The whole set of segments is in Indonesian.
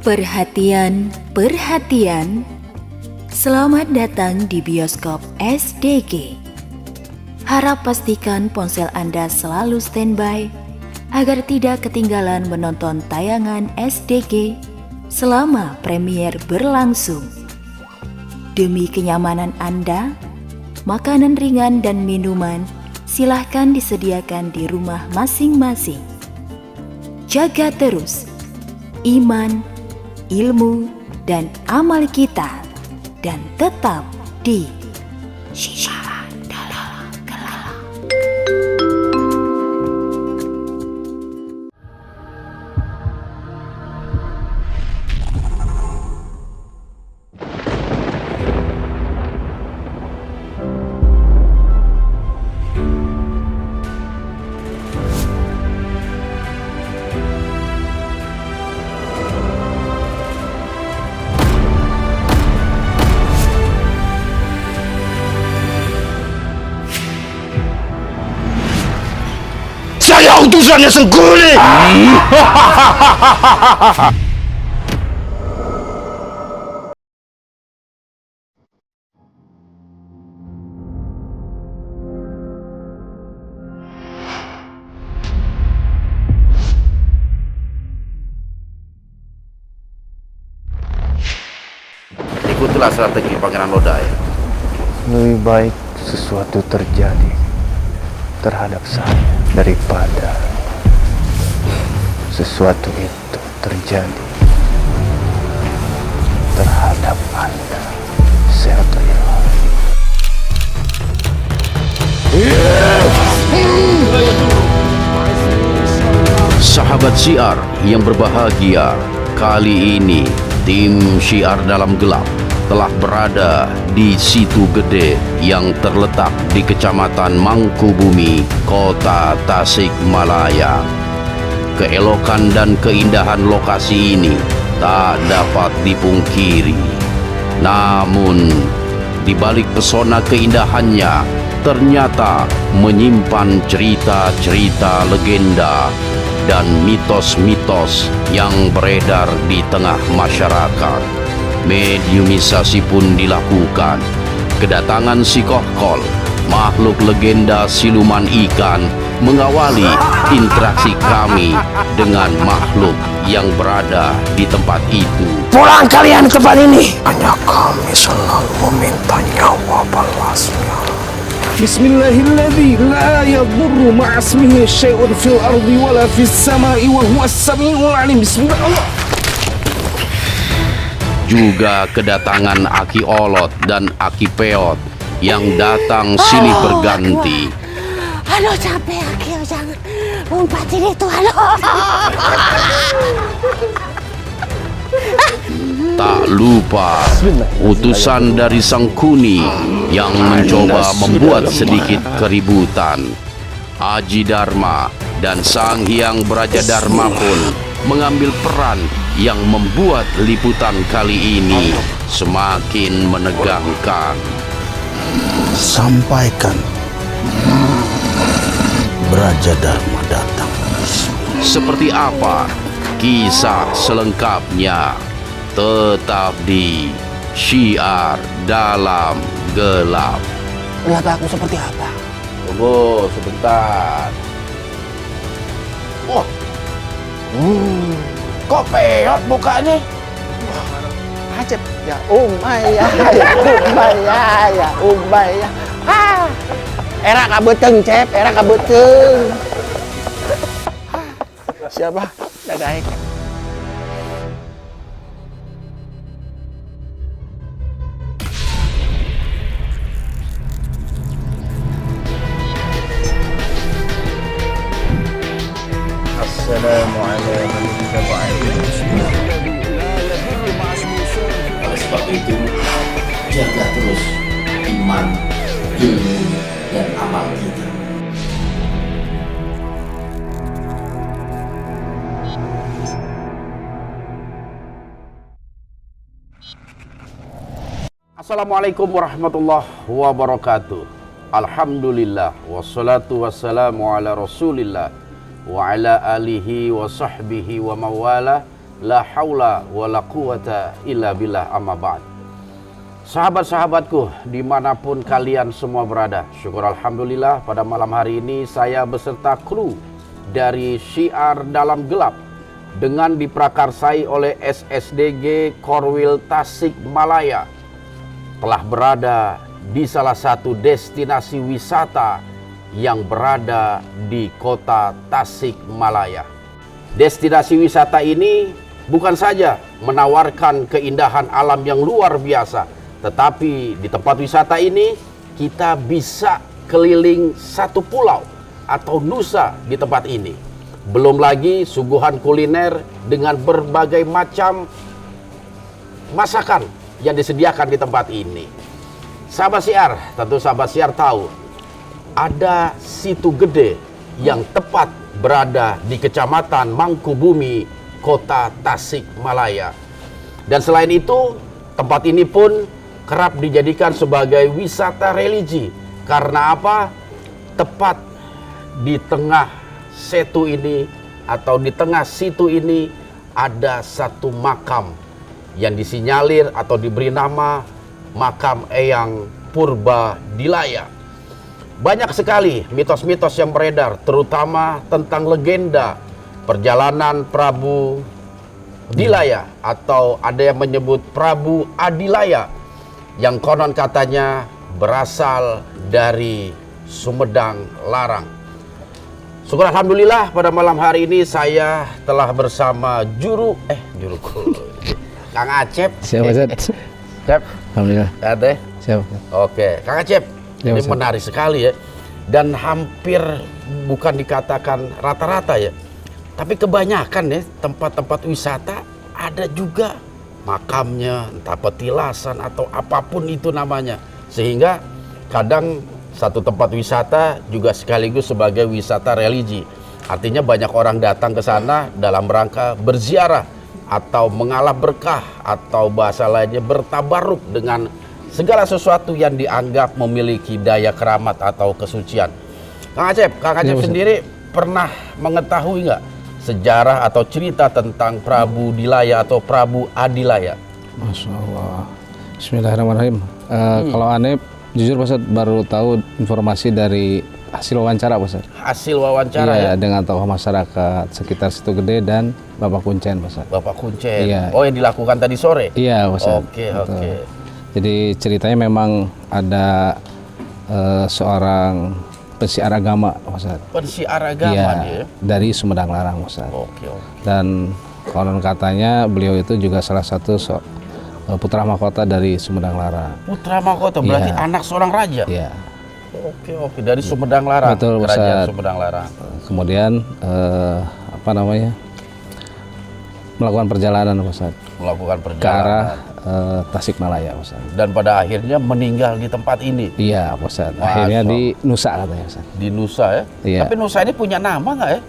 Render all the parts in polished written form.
Perhatian, perhatian. Selamat datang di bioskop SDG. Harap pastikan ponsel Anda selalu standby agar tidak ketinggalan menonton tayangan SDG selama premier berlangsung. Demi kenyamanan Anda, makanan ringan dan minuman silahkan disediakan di rumah masing-masing. Jaga terus iman, ilmu, dan amal kita, dan tetap di Syiar Dalam Gelap. Saya utusannya Sengkuni. Ikutilah strategi Pangeran Lodaya. Lebih baik sesuatu terjadi terhadap saya daripada sesuatu itu terjadi terhadap Anda, Sergio. Sahabat Syiar yang berbahagia, kali ini tim Syiar Dalam Gelap telah berada di Situ Gede yang terletak di Kecamatan Mangkubumi, Kota Tasikmalaya. Keelokan dan keindahan lokasi ini tak dapat dipungkiri. Namun, di balik pesona keindahannya, ternyata menyimpan cerita-cerita legenda dan mitos-mitos yang beredar di tengah masyarakat. Mediumisasi pun dilakukan. Kedatangan si Kohkol, makhluk legenda siluman ikan, mengawali interaksi kami dengan makhluk yang berada di tempat itu. Pulang kalian ke tempat ini. Hanya kami selalu meminta nyawa balasnya. Bismillahilladzi la yadurru ma'asmihi syai'un fil ardi wala fis sama'i wa huwas sami'ul alim. Bismillah. Juga kedatangan Aki Olot dan Aki Peot yang datang silih berganti. Aduh capek Aki, jangan umpatin itu. Tak lupa utusan dari Sengkuni yang mencoba membuat sedikit keributan. Aji Dharma dan Sang Hyang Braja Dharma pun mengambil peran yang membuat liputan kali ini semakin menegangkan. Sampaikan Braja Dharma datang. Seperti apa kisah selengkapnya? Tetap di Syiar Dalam Gelap. Lihat aku seperti apa? Tunggu sebentar. Wah, kok peot bukanya? Acep ya Umaya, ya Umaya, ya Umaya. Era kabuteng cep, era kabuteng. Siapa? Dadaek. Assalamualaikum Oleh sebab itu, jaga terus iman, ilmu, dan amal kita. Assalamualaikum warahmatullahi wabarakatuh. Alhamdulillah, wassalatu wassalamu ala rasulillah wa ala alihi wa sahbihi wa mawala. La haula wa la quwata illa billah, amma ba'd. Sahabat-sahabatku dimanapun kalian semua berada, syukur alhamdulillah pada malam hari ini saya beserta kru dari Syiar Dalam Gelap dengan diprakarsai oleh SSDG Korwil Tasikmalaya telah berada di salah satu destinasi wisata yang berada di kota Tasikmalaya. Destinasi wisata ini bukan saja menawarkan keindahan alam yang luar biasa, tetapi di tempat wisata ini kita bisa keliling satu pulau atau nusa di tempat ini. Belum lagi suguhan kuliner dengan berbagai macam masakan yang disediakan di tempat ini. Sahabat Syiar, tentu sahabat Syiar tahu ada situ gede yang tepat berada di Kecamatan Mangkubumi, Kota Tasikmalaya. Dan selain itu, tempat ini pun kerap dijadikan sebagai wisata religi. Karena apa? Tepat di tengah setu ini atau di tengah situ ini ada satu makam yang disinyalir atau diberi nama Makam Eyang Purba Dilaya. Banyak sekali mitos-mitos yang beredar, terutama tentang legenda perjalanan Prabu Dilaya atau ada yang menyebut Prabu Adilaya yang konon katanya berasal dari Sumedang Larang. Syukur alhamdulillah pada malam hari ini saya telah bersama Kang Acep. Siapa, Ustaz? Cep. Alhamdulillah. Ada? Siapa? Oke, Kang Acep. Ya, Ini Ustaz. menarik sekali ya. Dan hampir bukan dikatakan rata-rata ya. Tapi kebanyakan ya tempat-tempat wisata ada juga makamnya, entah petilasan atau apapun itu namanya. Sehingga kadang satu tempat wisata juga sekaligus sebagai wisata religi. Artinya banyak orang datang ke sana dalam rangka berziarah atau mengalap berkah atau bahasa lainnya bertabaruk dengan segala sesuatu yang dianggap memiliki daya keramat atau kesucian. Kang Acep Ya, sendiri pernah mengetahui nggak sejarah atau cerita tentang Prabu Dilaya atau Prabu Adilaya? Masya Allah. Bismillahirrahmanirrahim. Kalau aneh, jujur Pak Ustaz, baru tahu informasi dari hasil wawancara Pak Ustaz. Hasil wawancara Iya, ya? dengan tokoh masyarakat sekitar Situ Gede dan Bapak Kuncen Pak Ustaz. Bapak Kuncen. Iya. Oh, yang dilakukan tadi sore? Iya Pak Ustaz. Oke, Betul. oke. Jadi ceritanya memang ada seorang pensiar agama Pak Ustaz. Pensiar agama Iya, dia. dari Sumedang Larang Pak Ustaz. Oke, oke. Dan konon katanya beliau itu juga salah satu putra mahkota dari Sumedang Larang. Putra mahkota berarti Iya. anak seorang raja. Iya. Oke, oke, dari Sumedang Larang. Betul, Kerajaan Ustaz. Sumedang Larang. Kemudian melakukan perjalanan Pak Ustaz, Melakukan ke perjalanan arah Tasikmalaya Pak Ustaz. dan pada akhirnya meninggal di tempat ini Iya Pak Ustaz. Masya Akhirnya Allah. di Nusa katanya Pak Ustaz. di Nusa ya. Iya. Tapi Nusa ini punya nama nggak ya?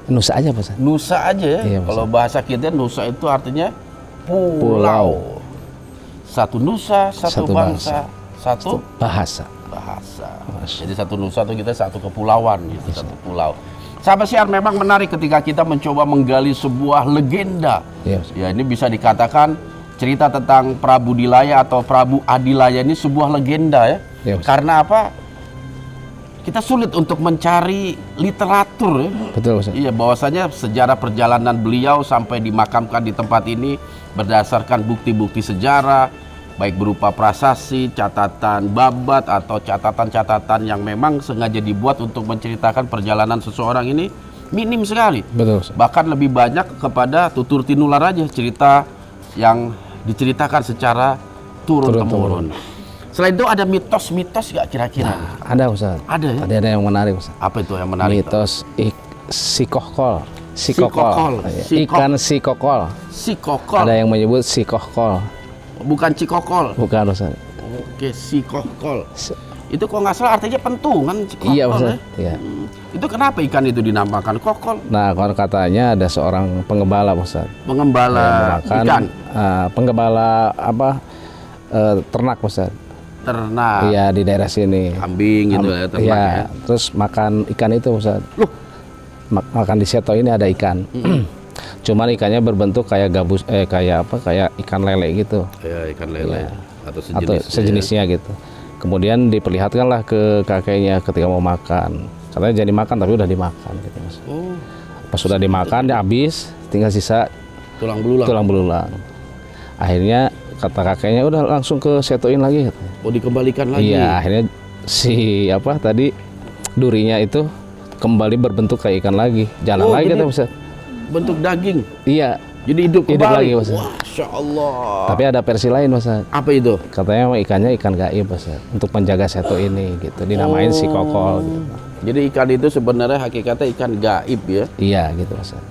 Nusa aja Pak Ustaz. Nusa aja ya. Iya, Pak Kalau bahasa kita Nusa itu artinya pulau. Pulau. Satu Nusa, satu Satu bangsa, satu Bahasa. bahasa. Masya. Jadi satu Nusa itu kita satu kepulauan gitu, satu pulau. Sahabat Syiar, memang menarik ketika kita mencoba menggali sebuah legenda. Iya, Ustaz. Ya, ini bisa dikatakan cerita tentang Prabu Dilaya atau Prabu Adilaya ini sebuah legenda ya. Iya, Ustaz. Karena apa? Kita sulit untuk mencari literatur ya. Betul Ustaz. Iya, bahwasanya sejarah perjalanan beliau sampai dimakamkan di tempat ini berdasarkan bukti-bukti sejarah, baik berupa prasasti, catatan babat atau catatan-catatan yang memang sengaja dibuat untuk menceritakan perjalanan seseorang ini minim sekali. Betul Ustaz. Bahkan lebih banyak kepada tutur tinular aja cerita yang diceritakan secara turun-temurun. Selain itu ada mitos-mitos nggak kira-kira? Ada Ustaz. Ada ya? Ada yang menarik Ustaz. Apa itu yang menarik? Mitos sikokol. Sikokol. Ikan sikokol. Sikokol. Ada yang menyebut sikohkol. Bukan cikokol. Bukan Ustaz. Oke, sikokol. Itu kok nggak salah artinya pentungan cikokol. Iya Ustaz. ya? Iya. Itu kenapa ikan itu dinamakan kokol? Nah, konon katanya ada seorang penggembala Ustaz. Pengembala ikan. Penggembala ternak Ustaz. Ternak. Iya, di daerah sini. Kambing gitu ya, ternak Iya, ya. terus makan ikan itu Ustaz. Loh. Makan di seto ini ada ikan. Cuman ikannya berbentuk kayak gabus, kayak ikan lele gitu. Ya, ikan lele atau Atau sejenisnya gitu. Kemudian diperlihatkanlah ke kakeknya ketika mau makan. Katanya jadi makan tapi udah dimakan gitu Mas. Oh, Pas sudah dimakan dia habis, tinggal sisa tulang belulang. tulang belulang. Akhirnya kata kakeknya udah langsung ke setoin lagi katanya. Oh, dikembalikan lagi. Iya, akhirnya si durinya itu kembali berbentuk kayak ikan lagi. Jalan lagi jadi kata Ustaz. bentuk daging. Iya, Jadi hidup hidup kembali. lagi Ustaz. Masya Allah. Tapi ada versi lain Ustaz. Apa itu? Katanya ikannya ikan gaib Ustaz, untuk menjaga seto ini gitu. Dinamain si kokol gitu. Jadi ikan itu sebenarnya hakikatnya ikan gaib ya. Iya gitu Ustaz.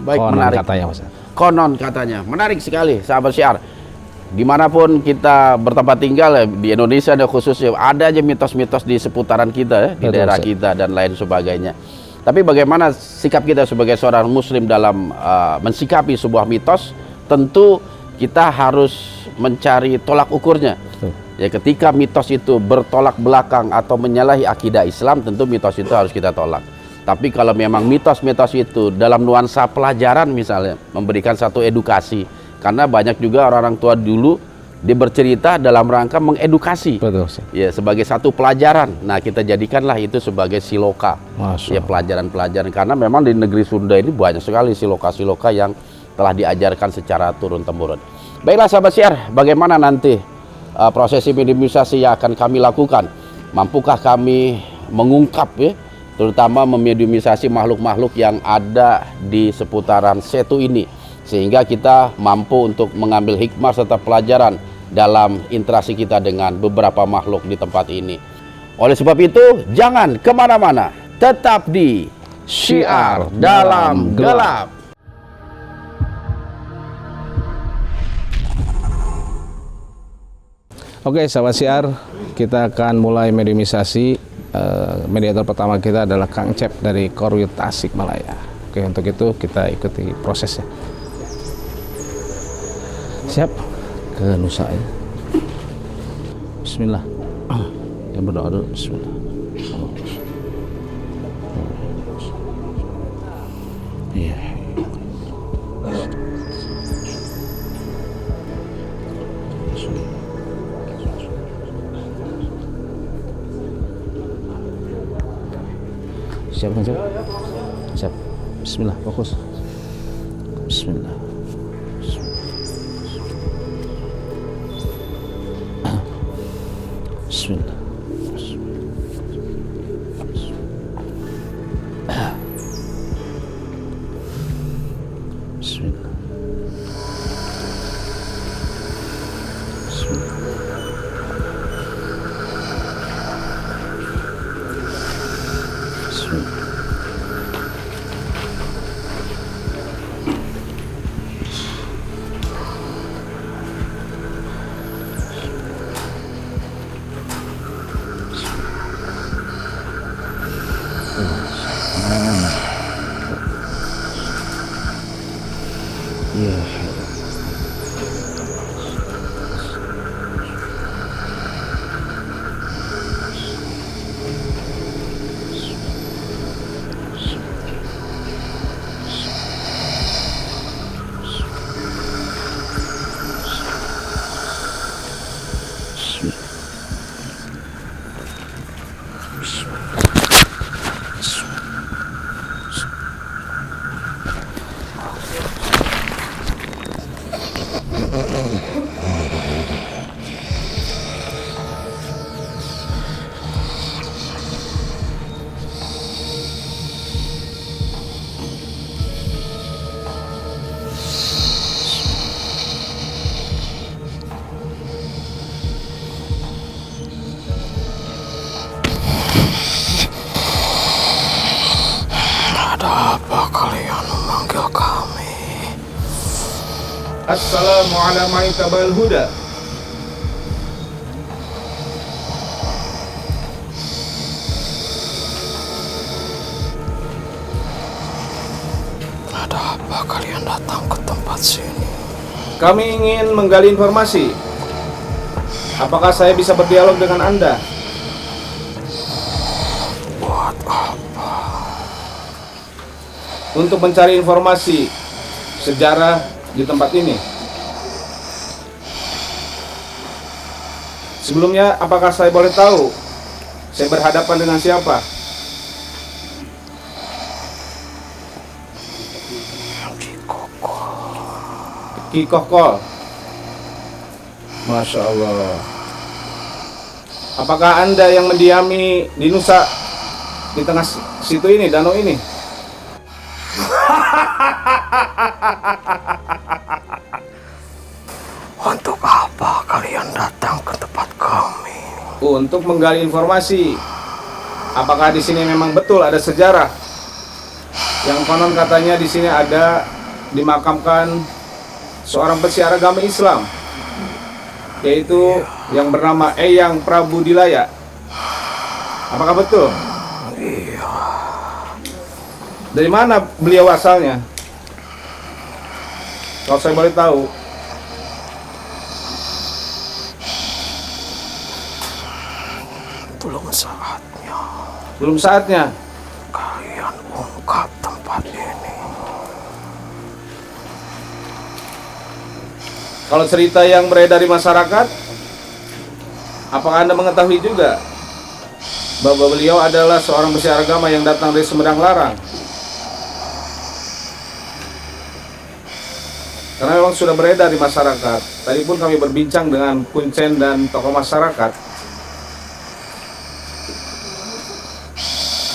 Baik, Konon menarik. katanya Ustaz. Konon katanya. Menarik sekali sahabat syiar. Dimanapun kita bertempat tinggal ya, di Indonesia dan khususnya ada aja mitos-mitos di seputaran kita ya, di Betul, daerah Ustaz. kita dan lain sebagainya. Tapi bagaimana sikap kita sebagai seorang muslim dalam mensikapi sebuah mitos? Tentu kita harus mencari tolak ukurnya. Betul. Ya, ketika mitos itu bertolak belakang atau menyalahi akidah Islam, tentu mitos itu harus kita tolak. Tapi kalau memang mitos-mitos itu dalam nuansa pelajaran misalnya, memberikan satu edukasi, karena banyak juga orang-orang tua dulu dia bercerita dalam rangka mengedukasi. Betul Ustaz. Ya, sebagai satu pelajaran. Nah, kita jadikanlah itu sebagai siloka. Masya Ya, Allah. pelajaran-pelajaran, karena memang di negeri Sunda ini banyak sekali siloka-siloka yang telah diajarkan secara turun-temurun. Baiklah sahabat syiar, bagaimana nanti prosesi mediumisasi yang akan kami lakukan? Mampukah kami mengungkap ya, terutama memediumisasi makhluk-makhluk yang ada di seputaran setu ini, sehingga kita mampu untuk mengambil hikmah serta pelajaran dalam interaksi kita dengan beberapa makhluk di tempat ini. Oleh sebab itu, jangan kemana-mana, tetap di Syiar Dalam Gelap. Oke, sahabat syiar, kita akan mulai mediumisasi. Mediator pertama kita adalah Kang Cep dari Korwil Tasikmalaya. Oke, untuk itu kita ikuti prosesnya. Siap? Ke Nusa ya. Bismillah. Yang berdoa dulu. Bismillah. Iya. Siap kan, Cep? Siap. Bismillah, fokus. Bismillah. Bismillah. Bismillah. Bismillah. Apa kalian memanggil kami? Assalamualaikum huda. Ada apa kalian datang ke tempat sini? Kami ingin menggali informasi. Apakah saya bisa berdialog dengan Anda? Buat apa? Untuk mencari informasi sejarah di tempat ini? Sebelumnya, apakah saya boleh tahu saya berhadapan dengan siapa? Ki Kokol. Masya Allah. Apakah Anda yang mendiami di Nusa, di tengah situ ini, danau ini? Untuk apa kalian datang ke tempat kami? Untuk menggali informasi. Apakah di sini memang betul ada sejarah? Yang konon katanya di sini ada dimakamkan seorang pesiar agama Islam, yaitu yang bernama Eyang Prabu Dilaya. Apakah betul? Iya. Dari mana beliau asalnya? Kalau saya boleh tahu. Belum saatnya Belum saatnya. kalian ungkap tempat ini. Kalau cerita yang beredar di masyarakat, apakah Anda mengetahui juga bahwa beliau adalah seorang pesiar agama yang datang dari Sumedang Larang? Karena memang sudah beredar di masyarakat. Tadi pun kami berbincang dengan kuncen dan tokoh masyarakat.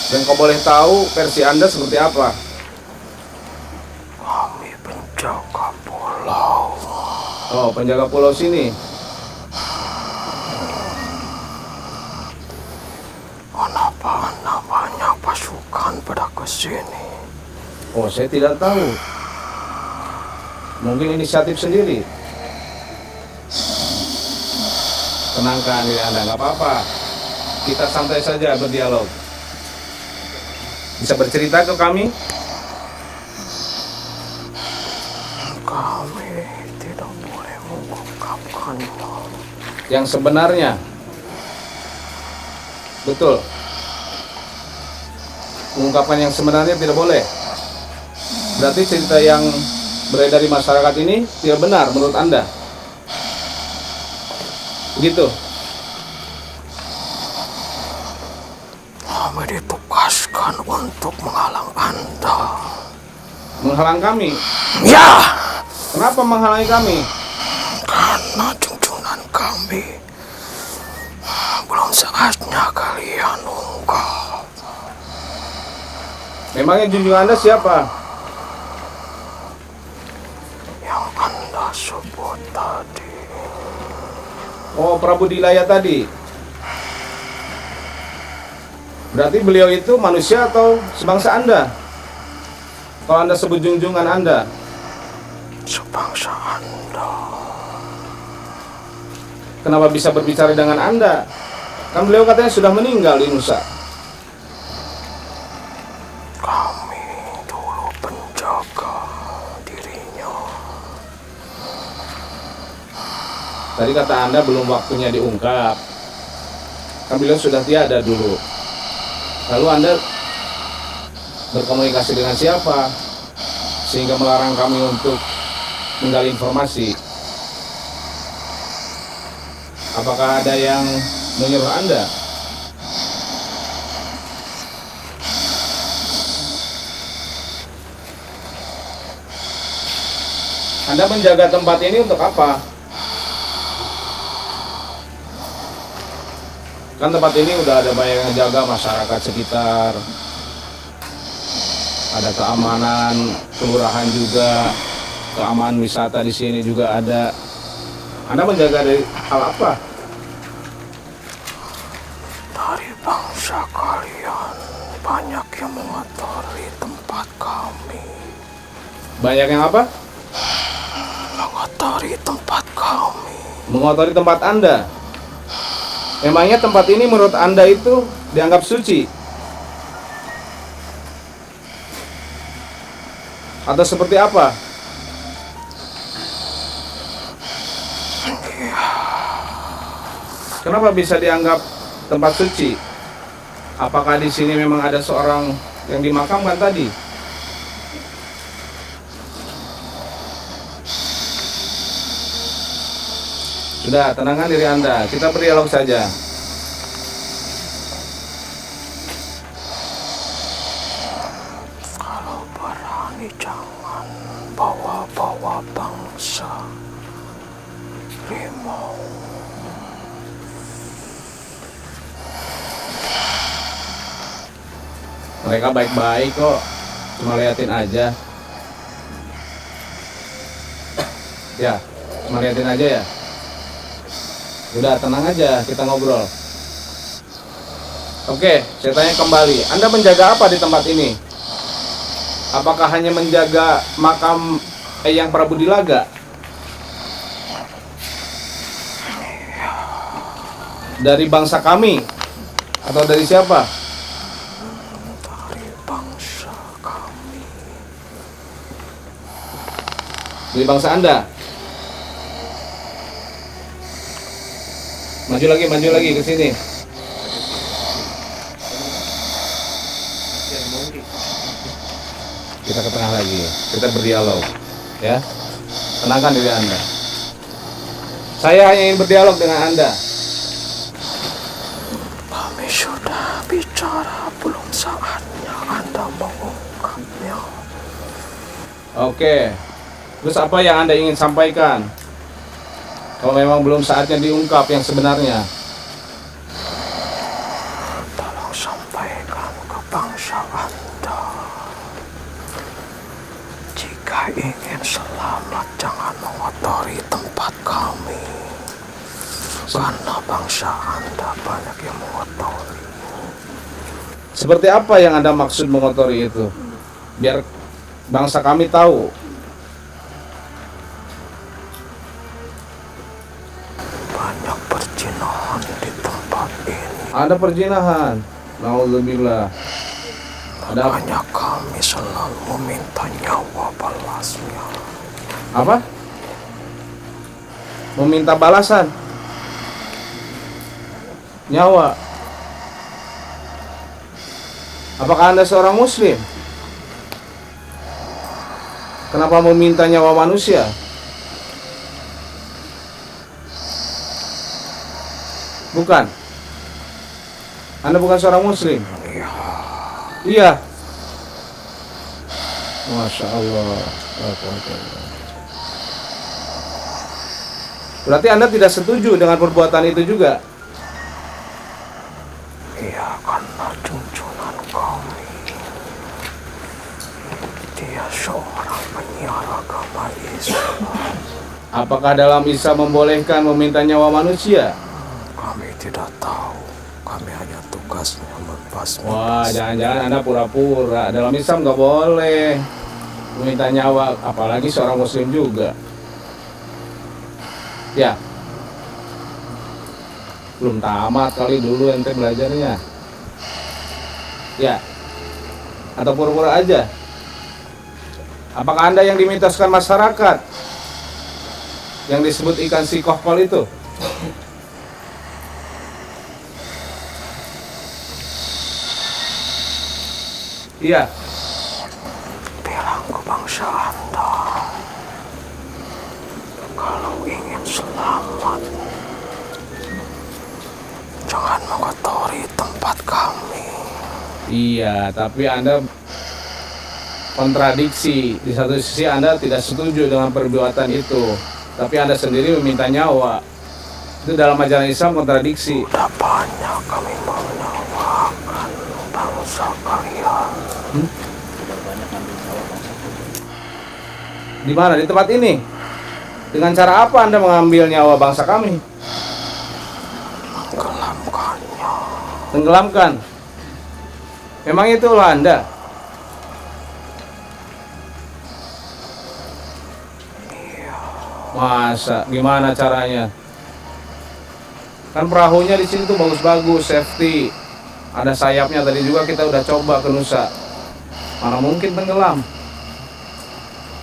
Dan kau boleh tahu versi Anda seperti apa? Kami penjaga pulau. Oh, penjaga pulau sini. Kenapa Anda banyak pasukan pada kesini? Oh, saya tidak tahu. Mungkin inisiatif sendiri. Tenangkan diri Anda, nggak apa-apa. Kita santai saja berdialog. Bisa bercerita ke kami? Kami tidak boleh mengungkapkannya. Yang sebenarnya. Betul. Mengungkapkan yang sebenarnya tidak boleh. Berarti cerita yang beredar di masyarakat ini tidak benar menurut Anda? Begitu? Kami ditugaskan untuk menghalang Anda. Menghalang kami? Ya! Kenapa menghalangi kami? Karena junjungan kami belum saatnya kalian ungkap. Memangnya junjungan Anda siapa? Yang Anda sebut tadi. Oh, Prabu Dilaya tadi. Berarti beliau itu manusia atau sebangsa Anda? Kalau Anda sebut junjungan Anda. Sebangsa Anda. Kenapa bisa berbicara dengan Anda? Kan beliau katanya sudah meninggal di Nusa. Kami dulu penjaga dirinya. Tadi kata Anda belum waktunya diungkap. Kan beliau sudah tiada dulu. Lalu Anda berkomunikasi dengan siapa? Sehingga melarang kami untuk menggali informasi. Apakah ada yang menyuruh Anda? Anda menjaga tempat ini untuk apa? Kan tempat ini udah ada banyak yang jaga, masyarakat sekitar, ada keamanan kelurahan juga, keamanan wisata di sini juga ada. Anda menjaga dari hal apa? Dari bangsa kalian banyak yang mengotori tempat kami. Banyak yang apa? Mengotori tempat kami. Mengotori tempat Anda. Memangnya tempat ini menurut Anda itu dianggap suci? Atau seperti apa? Kenapa bisa dianggap tempat suci? Apakah di sini memang ada seorang yang dimakamkan tadi? Sudah, tenangkan diri Anda. Kita berdialog saja. Kalau berani jangan bawa-bawa bangsa rimau. Mereka baik-baik kok. Cuma liatin aja. Ya, cuma liatin aja ya. Udah, tenang aja, kita ngobrol. Oke, saya tanya kembali. Anda menjaga apa di tempat ini? Apakah hanya menjaga makam Eyang Prabu Dilaga? Dari bangsa kami? Atau dari siapa? Dari bangsa kami. Dari bangsa Anda? Maju lagi ke sini. Kita ke tengah lagi. Kita berdialog, ya. Tenangkan diri Anda. Saya hanya ingin berdialog dengan Anda. Kami sudah bicara, belum saatnya Anda mengungkapnya. Oke. Terus apa yang Anda ingin sampaikan? Kalau memang belum saatnya diungkap yang sebenarnya. Tolong sampaikan ke bangsa Anda. Jika ingin selamat, jangan mengotori tempat kami. Karena bangsa Anda banyak yang mengotori. Seperti apa yang Anda maksud mengotori itu? Biar bangsa kami tahu. Banyak perzinahan di tempat ini. Ada perzinahan. Nauzubillah. Makanya kami selalu meminta nyawa balasnya. Apa? Meminta balasan. Nyawa. Apakah Anda seorang muslim? Kenapa meminta nyawa manusia? Bukan. Anda bukan seorang muslim. Iya. Masya Allah. Berarti Anda tidak setuju dengan perbuatan itu juga? Iya, karena junjungan kami. Dia seorang penyiar agama Islam. Apakah dalam Islam membolehkan meminta nyawa manusia? Kami tidak tahu. Kami hanya tugasnya membasmi. Wah, jangan-jangan Anda pura-pura. Dalam Islam nggak boleh meminta nyawa, apalagi seorang muslim juga. Ya. Belum tamat kali dulu ente belajarnya. Ya. Atau pura-pura aja. Apakah Anda yang dimitoskan masyarakat? Yang disebut ikan sikokol itu? Iya. Bilang ke bangsa Anda, kalau ingin selamat, jangan mengotori tempat kami. Iya, tapi Anda kontradiksi. Di satu sisi Anda tidak setuju dengan perbuatan itu, tapi Anda sendiri meminta nyawa. Itu dalam ajaran Islam kontradiksi. Sudah banyak kami menyawakan bangsa kalian. Di mana? Di tempat ini? Dengan cara apa Anda mengambil nyawa bangsa kami? Menggelamkannya. Tenggelamkan. Memang itulah Anda. Masa? Gimana caranya? Kan perahunya di sini tuh bagus-bagus, safety. Ada sayapnya, tadi juga kita udah coba ke Nusa. Mana mungkin tenggelam?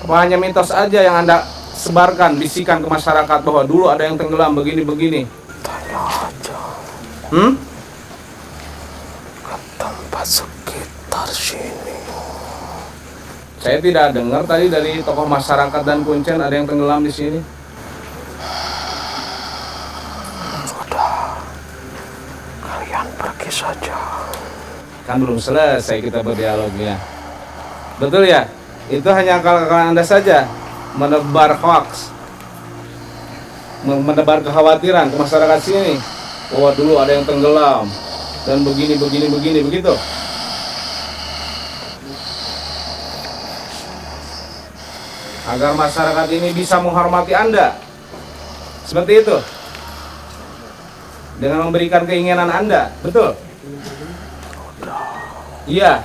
Apa hanya mitos aja yang Anda sebarkan, bisikan ke masyarakat bahwa dulu ada yang tenggelam begini-begini? Tanya aja ke tempat sekitar sini. Saya tidak dengar tadi dari tokoh masyarakat dan Kuncen ada yang tenggelam di sini. Kan belum selesai kita berdialognya. Betul ya? Itu hanya akal-akalan Anda saja, menebar hoax, menebar kekhawatiran ke masyarakat sini. Bahwa dulu ada yang tenggelam dan begini begitu. Agar masyarakat ini bisa menghormati Anda. Seperti itu. Dengan memberikan keinginan Anda, betul? Iya.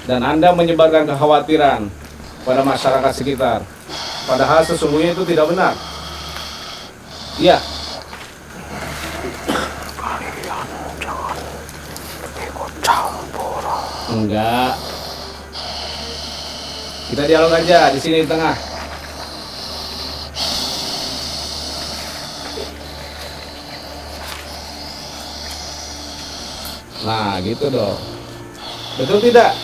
Dan Anda menyebarkan kekhawatiran pada masyarakat sekitar. Padahal sesungguhnya itu tidak benar. Iya. Kalian jangan ikut campur. Enggak. Kita dialog aja di sini di tengah. Nah, gitu dong. Betul tidak?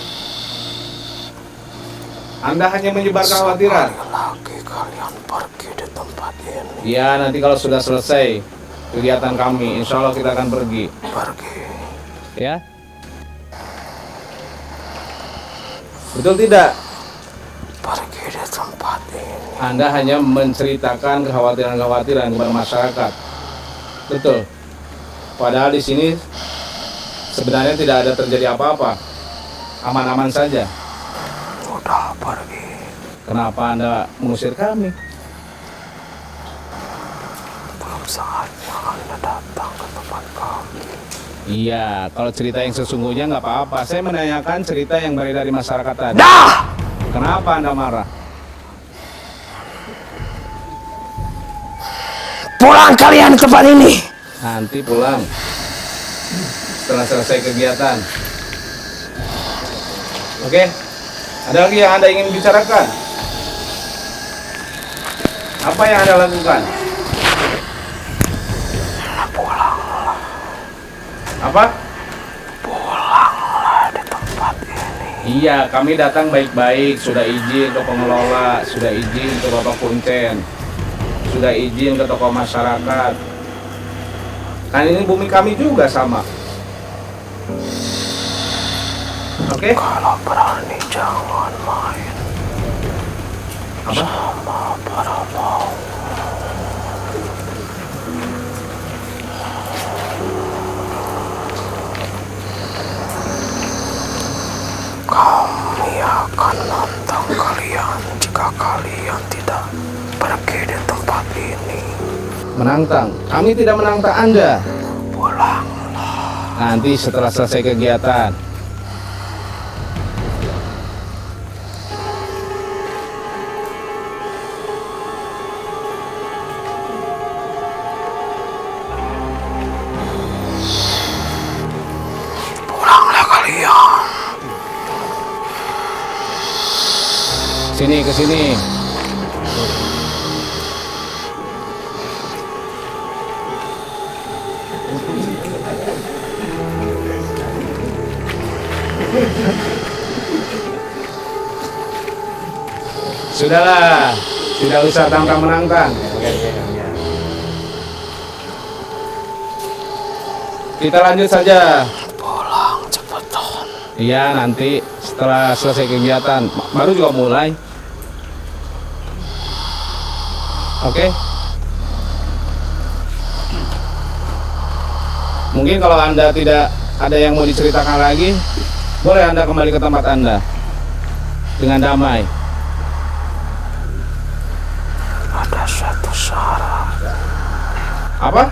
Anda hanya menyebar kekhawatiran. Lagi kalian pergi di tempat ini. Ya, nanti kalau sudah selesai kegiatan kami, insya Allah kita akan pergi. Pergi. Ya? Betul tidak? Pergi di tempat ini. Anda hanya menceritakan kekhawatiran-kekhawatiran kepada masyarakat. Betul. Padahal di sini sebenarnya tidak ada terjadi apa-apa. Aman-aman saja. Udah pergi. Kenapa Anda mengusir kami? Belum saatnya Anda datang ke tempat kami. Iya, kalau cerita yang sesungguhnya nggak apa-apa. Saya menanyakan cerita yang beredar dari masyarakat tadi. Dah! Kenapa Anda marah? Pulang kalian ke tempat ini. Nanti pulang setelah selesai kegiatan. Oke? Ada lagi yang Anda ingin bicarakan? Apa yang Anda lakukan? Pulanglah. Apa? Pulanglah di tempat ini. Iya, kami datang baik-baik. Sudah izin ke pengelola, sudah izin ke Bapak Punten, sudah izin ke tokoh masyarakat. Kan ini bumi kami juga sama. Oke? Kalau berani jangan main Apa? sama para mau. Kami akan nantang kalian jika kalian tidak pergi di tempat ini. Menantang. Kami tidak menantang Anda. Pulang. Nanti setelah selesai kegiatan. Pulanglah kalian. Sini, ke sini. Sudahlah, tidak usah tantang menantang. Kita lanjut saja. Pulang cepetan. Iya, nanti setelah selesai kegiatan, baru juga mulai. Oke? Mungkin kalau Anda tidak ada yang mau diceritakan lagi, boleh Anda kembali ke tempat Anda dengan damai. Ada satu syarat. Apa?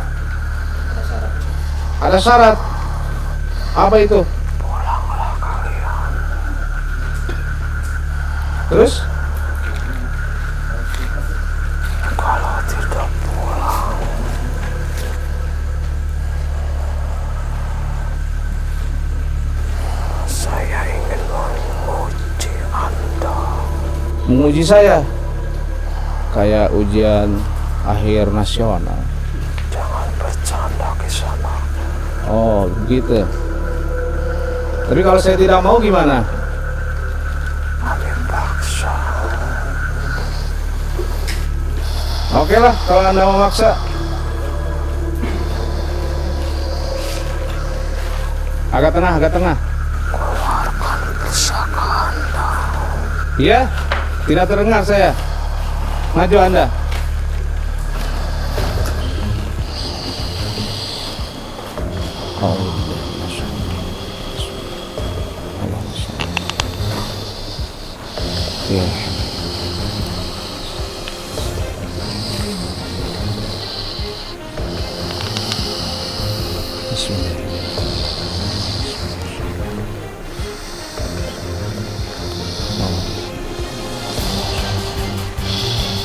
Ada syarat. Apa itu? Pulanglah kalian. Terus? Kalau tidak pulang, saya ingin menguji Anda. Menguji saya? Kayak ujian akhir nasional. Jangan bercanda ke sana. Oh, begitu. Tapi kalau saya tidak mau gimana? Kami paksa. Oke lah, kalau Anda memaksa. Agak tengah, agak tengah. Keluarkan pusaka Anda. Iya, tidak terdengar saya. Maju Anda. Iya.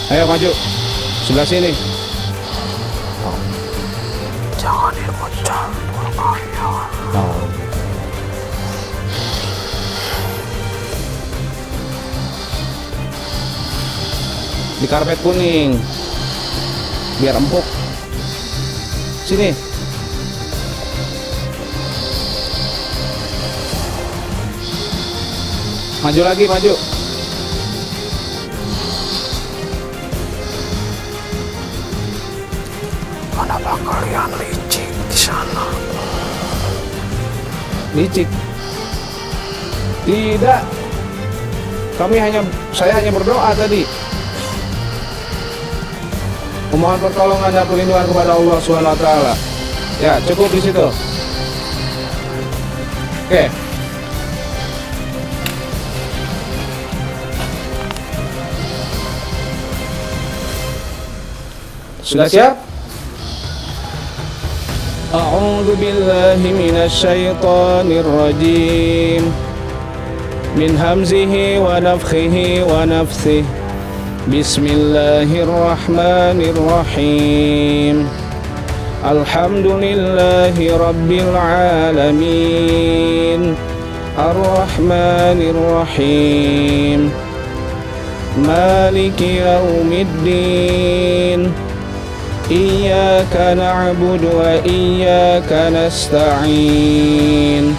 Ayo maju, sebelah sini. Jangan ikut campur kalian. Di karpet kuning, biar empuk. Sini. Maju lagi, maju. Kenapa kalian licik di sana? Licik. Tidak. Saya hanya berdoa tadi. Memohon pertolongan dan perlindungan kepada Allah Subhanahu wa taala. Ya, cukup di situ. Oke. Sudah siap? A'udzu billahi minasy syaithanir rajim. Min hamzihi wa nafthihi wa nafthihi. Bismillahirrahmanirrahim. Alhamdulillahi rabbil alamin. Ar-Rahmanir-Rahim. Maliki yaumiddin. Iyyaka na'budu wa iyyaka nasta'in.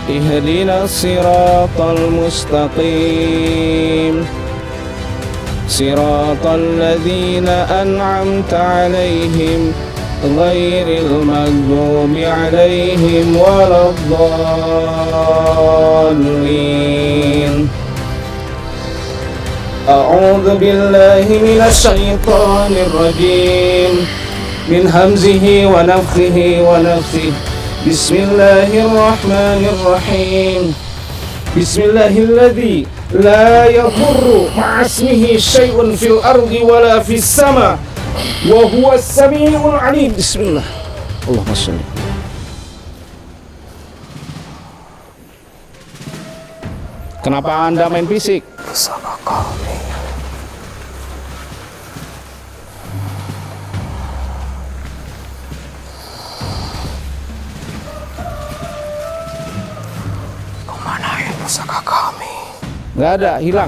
Ihdinas siratal mustaqim. Siratal ladzina an'amta 'alaihim ghairil maghdubi 'alaihim waladdallin. A'udzu billahi minasy syaithanir rajim. Min hamzihi wa nafthihi wa nafthihi. Bismillahirrahmanirrahim. Bismillahilladzi la yadurru ma'asmihi syai'un fil ardi wala fis sama wa huwas samiul alim. Bismillah. Allahumma shalli. Kenapa Anda main fisik? Bersama kami. Kemana ya pusaka kami? Nggak ada, hilang.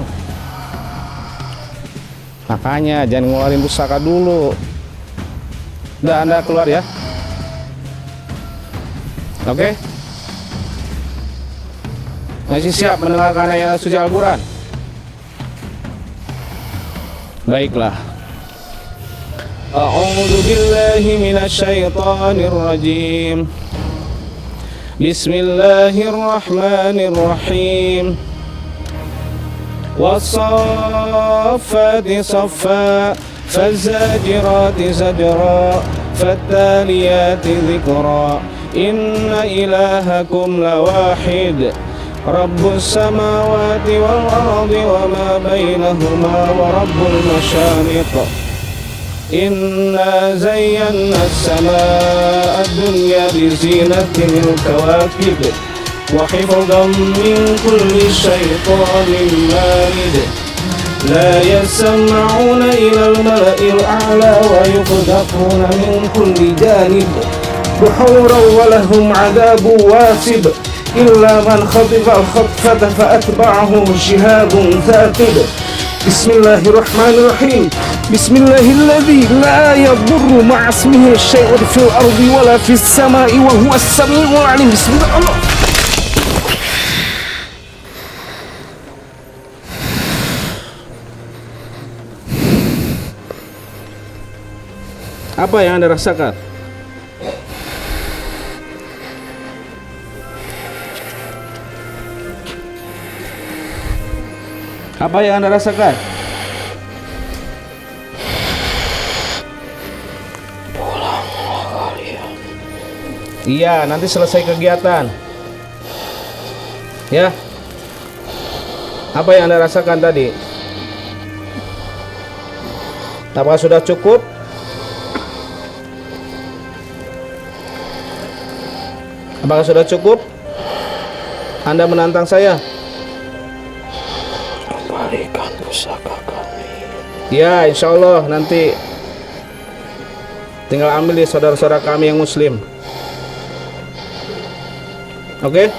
Makanya jangan ngeluarin pusaka dulu. Udah, Anda keluar ya. Oke? Masih siap mendengarkan ayat suci Al-Quran? Baiklah. A'udzu billahi minasy syaithanir rajim. Bismillahirrahmanirrahim. Was-saffati saffa, faz-zajirati zajra, fat-taliyati dhikra. Inna ilahakum lawahid. Rabbus samawati wal ardi wa ma bainahuma wa rabbul masyariq. Inna zayyana as-samaa'a ad-dunya bi zinatil kawakib wa hifdhan min kulli syaitanir marid. La yasma'una ila al-mala'il a'la wa yuqdhafuna min kulli janib. Duhuran wa lahum 'adabun wasib. إلا من خطف الخطفة فأتبعه شهاب ثاقب. بسم الله الرحمن الرحيم. بسم الله الذي لا يضر مع اسمه شيء في الأرض ولا في السماء وهو السميع العليم. بسم الله. Allah. Apa yang Anda rasakan? Apa yang Anda rasakan? Pulanglah kalian. Iya, nanti selesai kegiatan. Ya. Apa yang Anda rasakan tadi? Apakah sudah cukup? Apakah sudah cukup? Anda menantang saya? Kembalikan pusaka kami. Ya, insya Allah nanti tinggal ambil di saudara-saudara kami yang muslim. Oke?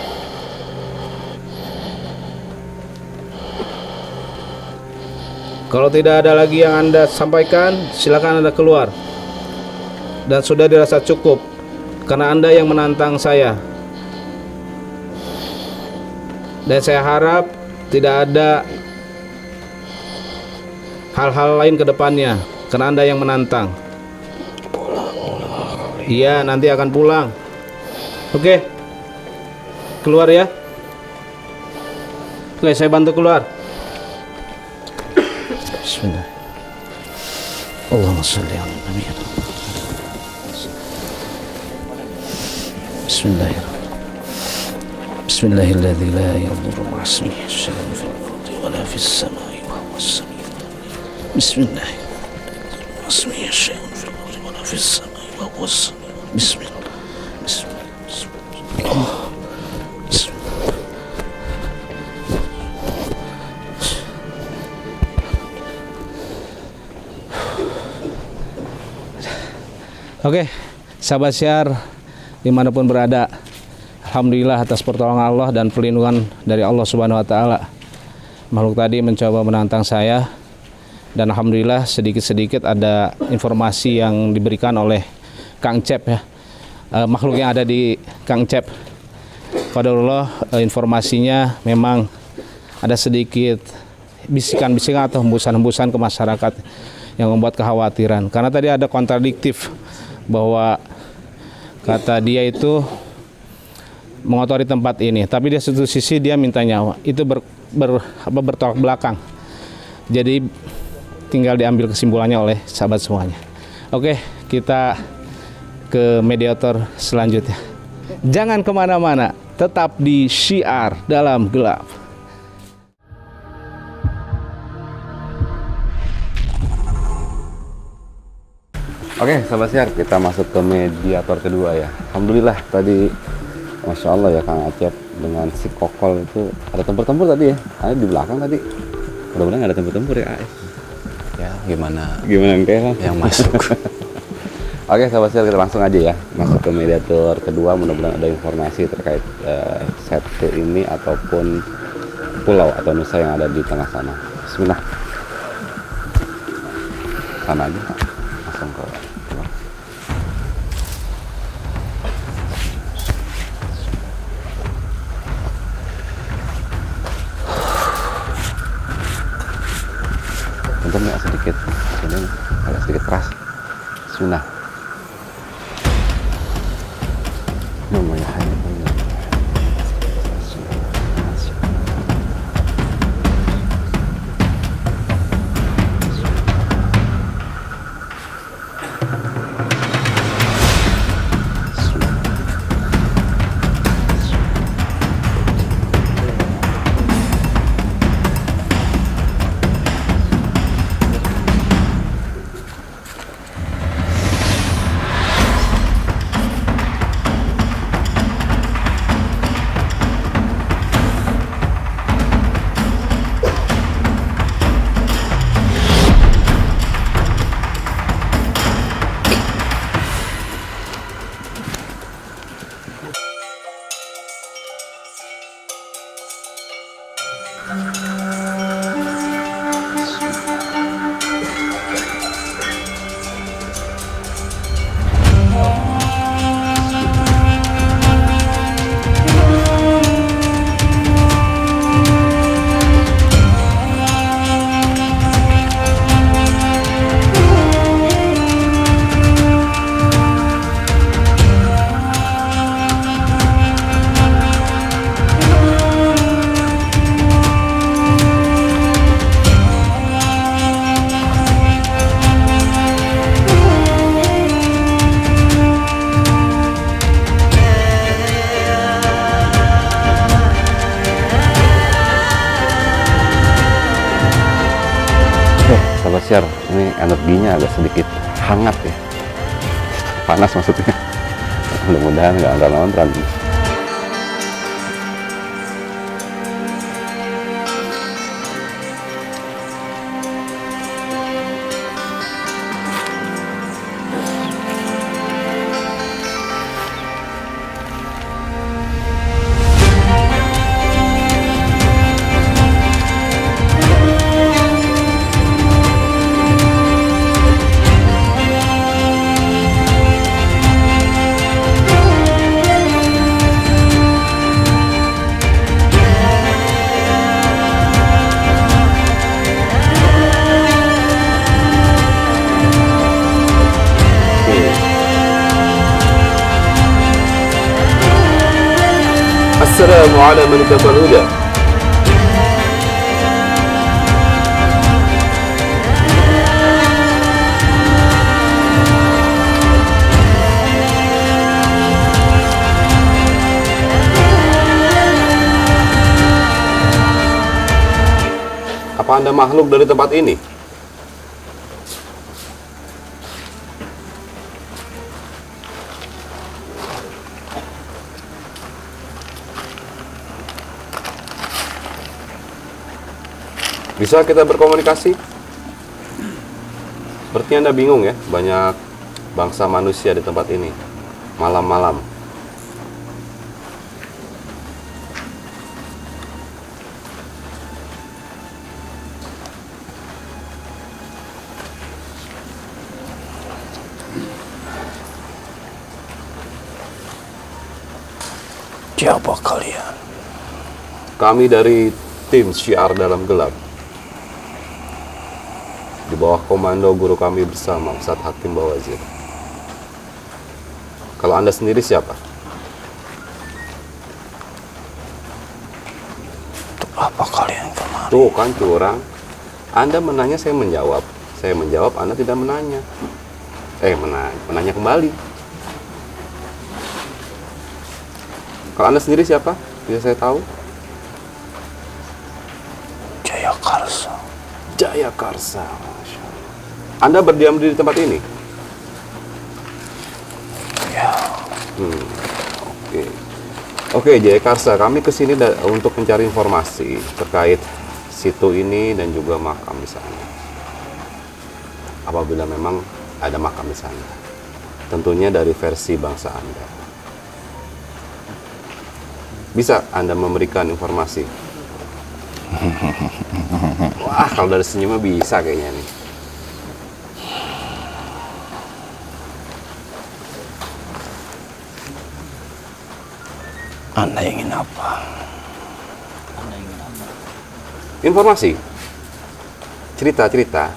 Kalau tidak ada lagi yang Anda sampaikan, silakan Anda keluar. Dan sudah dirasa cukup, karena Anda yang menantang saya. Dan saya harap tidak ada hal-hal lain ke depannya, karena Anda yang menantang. Pulanglah kalian. Iya, nanti akan pulang. Oke. Keluar ya. Oke, saya bantu keluar. Bismillah. Allahumma sholli ala Nabi. Bismillahirrahmanirrahim. Bismillahirrahmanirrahim. La yadurru ma'asmihi syai'un fil ardi wa la fis samai wa huwa as-sami'ul 'alim. Bismillahirrahmanirrahim. Ma'asmihi syai'un fil ardi wa la fis samai wa huwa as-sami'ul 'alim. Bismillah. Bismillah. Bismillah. Oke, sahabat Syiar dimanapun berada, alhamdulillah atas pertolongan Allah dan perlindungan dari Allah Subhanahu Wa Taala. Makhluk tadi mencoba menantang saya, dan alhamdulillah sedikit-sedikit ada informasi yang diberikan oleh Kang Cep ya, makhluk yang ada di Kang Cep. Qadarullah, informasinya memang ada sedikit bisikan-bisikan atau hembusan-hembusan ke masyarakat yang membuat kekhawatiran. Karena tadi ada kontradiktif bahwa kata dia itu mengotori tempat ini, tapi di satu sisi dia minta nyawa. Itu bertolak belakang. Jadi tinggal diambil kesimpulannya oleh sahabat semuanya. Oke, kita ke mediator selanjutnya. Jangan kemana-mana, tetap di Syiar Dalam Gelap. Oke, sahabat Syiar, kita masuk ke mediator kedua ya. Alhamdulillah tadi, Masya Allah ya Kang Acep dengan si Kokol itu ada tempur-tempur tadi ya. Ada di belakang tadi. Mudah-mudahan nggak ada tempur-tempur ya AS. Ya, gimana Gimana yang masuk? Oke, sahabat Syiar, kita langsung aja ya masuk ke mediator kedua. Mudah-mudahan ada informasi terkait set ini ataupun pulau atau nusa yang ada di tengah sana. Bismillah. Sana aja, langsung ke. Bentar ya, sedikit ini agak sedikit keras. Bismillah. Namanya hanya Siar, ini energinya agak sedikit hangat ya. Panas maksudnya. Mudah-mudahan nggak ada lontar. Assalamu ala man ittaba'al huda. Apa Anda makhluk dari tempat ini? Bisa kita berkomunikasi? Sepertinya Anda bingung ya, banyak bangsa manusia di tempat ini. Malam-malam. Siapa kalian? Kami dari tim Syiar Dalam Gelap. Di bawah komando guru kami bersama, Ustadz Hakim Bawazir. Kalau Anda sendiri siapa? Untuk apa kalian kemari? Tuh kan curang. Anda menanya, saya menjawab. Saya menjawab, Anda tidak menanya. Menanya kembali. Kalau Anda sendiri siapa? Bisa saya tahu? Jayakarsa. Jayakarsa. Masya Allah. Anda berdiam di tempat ini? Ya. Oke. Oke, Jayakarsa, kami kesini untuk mencari informasi terkait situ ini dan juga makam di sana. Apabila memang ada makam di sana, tentunya dari versi bangsa Anda. Bisa Anda memberikan informasi? Wah, kalau dari senyumnya bisa kayaknya nih. Anda ingin apa? Informasi? Cerita-cerita?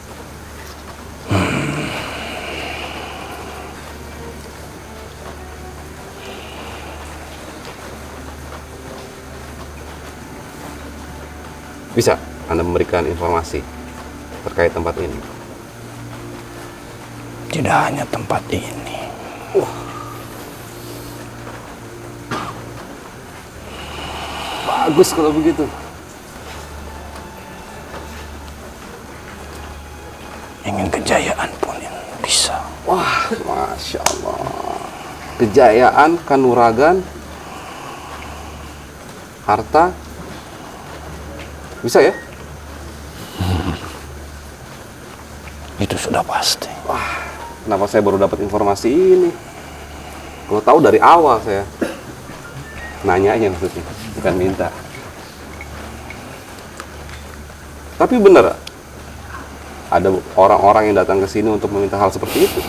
Bisa Anda memberikan informasi terkait tempat ini? Tidak hanya tempat ini. Bagus kalau begitu. Ingin kejayaan pun bisa. Wah, Masya Allah. Kejayaan, kanuragan, harta, bisa ya? Itu sudah pasti. Wah, kenapa saya baru dapat informasi ini? Kalau tahu dari awal saya nanya aja maksudnya, bukan minta. Tapi benar, ada orang-orang yang datang ke sini untuk meminta hal seperti itu.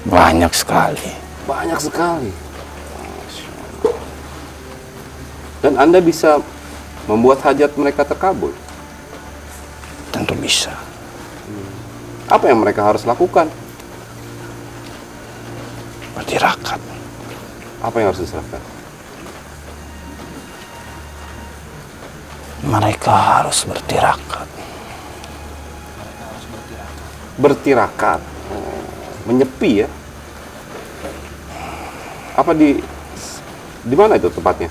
Banyak sekali. Banyak sekali. Masya Allah. Dan Anda bisa membuat hajat mereka terkabul. Tentu bisa. Apa yang mereka harus lakukan? Bertirakat. Apa yang harus diserahkan? Mereka harus bertirakat. Bertirakat. Menyepi ya. Apa di mana itu tempatnya?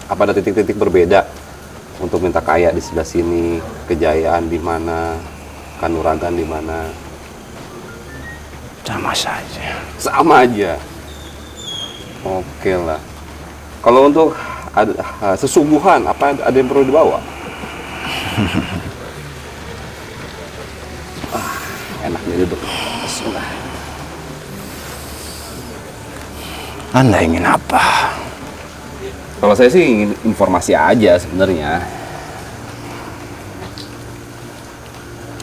Apa ada titik-titik berbeda untuk minta kaya di sebelah sini, kejayaan di mana, kanuragan di mana? Sama saja. Sama aja. Oke lah. Kalau untuk sesungguhan, apa ada yang perlu dibawa? Enak nih duduk. Bismillah. Anda ingin apa? Kalau saya sih ingin informasi aja sebenarnya.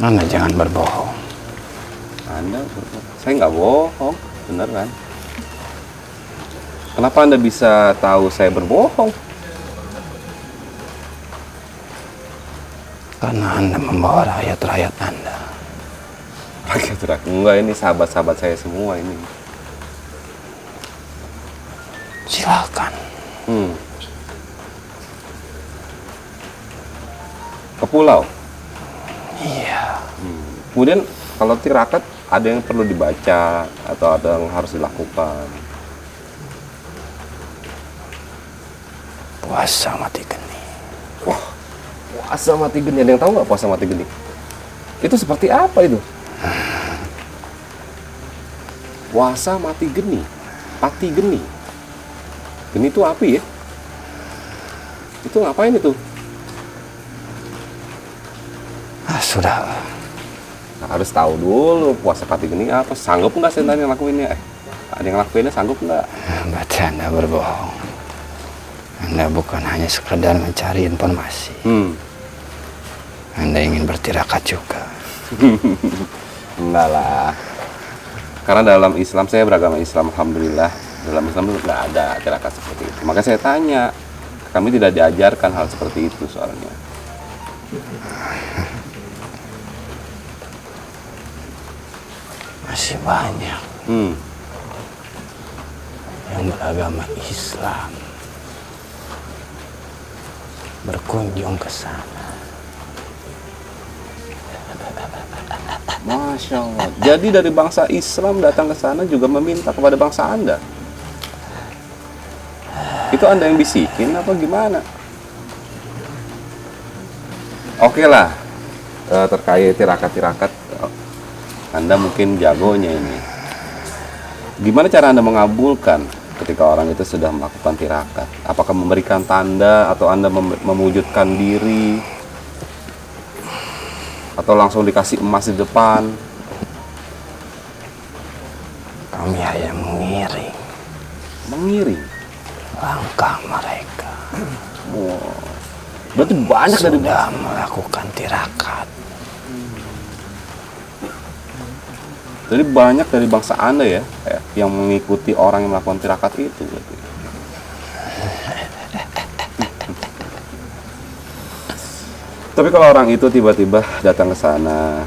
Anda jangan berbohong. Saya nggak bohong, beneran. Kenapa Anda bisa tahu saya berbohong? Karena Anda membawa rakyat-rakyat Anda. Rakyat, enggak, ini sahabat-sahabat saya semua ini. Silakan. Ke pulau? Iya. Kemudian kalau tirakat ada yang perlu dibaca atau ada yang harus dilakukan? Puasa mati geni. Wah, puasa mati geni. Ada yang tahu nggak puasa mati geni? Itu seperti apa itu? Puasa mati geni, pati geni. Geni itu api ya? Itu ngapain itu? Sudah. Nah, harus tahu dulu puasa pati geni apa. Sanggup nggak saya tanya lakuinnya? Ada yang lakuinnya sanggup nggak? Berarti Anda berbohong. Anda bukan hanya sekedar mencari informasi. Anda ingin bertirakat juga. Enggak lah. Karena dalam Islam, saya beragama Islam, alhamdulillah. Dalam Islam itu nggak ada tirakat seperti itu. Maka saya tanya, kami tidak diajarkan hal seperti itu soalnya. Masih banyak yang beragama Islam berkunjung ke sana. Masya Allah. Jadi dari bangsa Islam datang ke sana juga meminta kepada bangsa Anda. Itu Anda yang bisikin apa gimana? Oke lah, terkait tirakat-tirakat, Anda mungkin jagonya ini. Gimana cara Anda mengabulkan ketika orang itu sudah melakukan tirakat? Apakah memberikan tanda atau Anda mewujudkan diri? Atau langsung dikasih emas di depan? Kami hanya mengiring langkah mereka. Wow. Berarti banyak dari sudah melakukan tirakat. Jadi banyak dari bangsa Anda ya yang mengikuti orang yang melakukan tirakat itu berarti. Tapi kalau orang itu tiba-tiba datang ke sana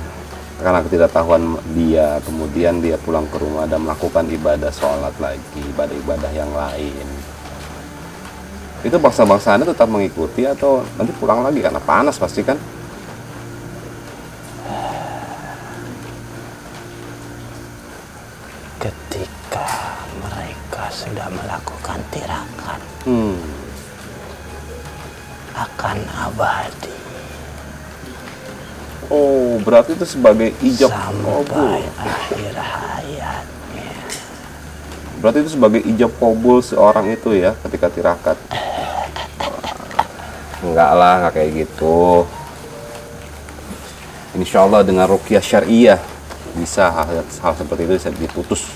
karena ketidaktahuan dia, kemudian dia pulang ke rumah dan melakukan ibadah sholat lagi, ibadah-ibadah yang lain, itu bangsa-bangsa Anda tetap mengikuti atau nanti pulang lagi karena panas pasti kan? Ketika mereka sudah melakukan tirakat, akan abadi. Oh, berarti itu sebagai ijab kabul. Sampai akhir hayatnya. Berarti itu sebagai ijab kabul seorang itu ya ketika tirakat. Enggak lah, enggak kayak gitu. Insya Allah dengan ruqyah syariah bisa hal seperti itu bisa diputus.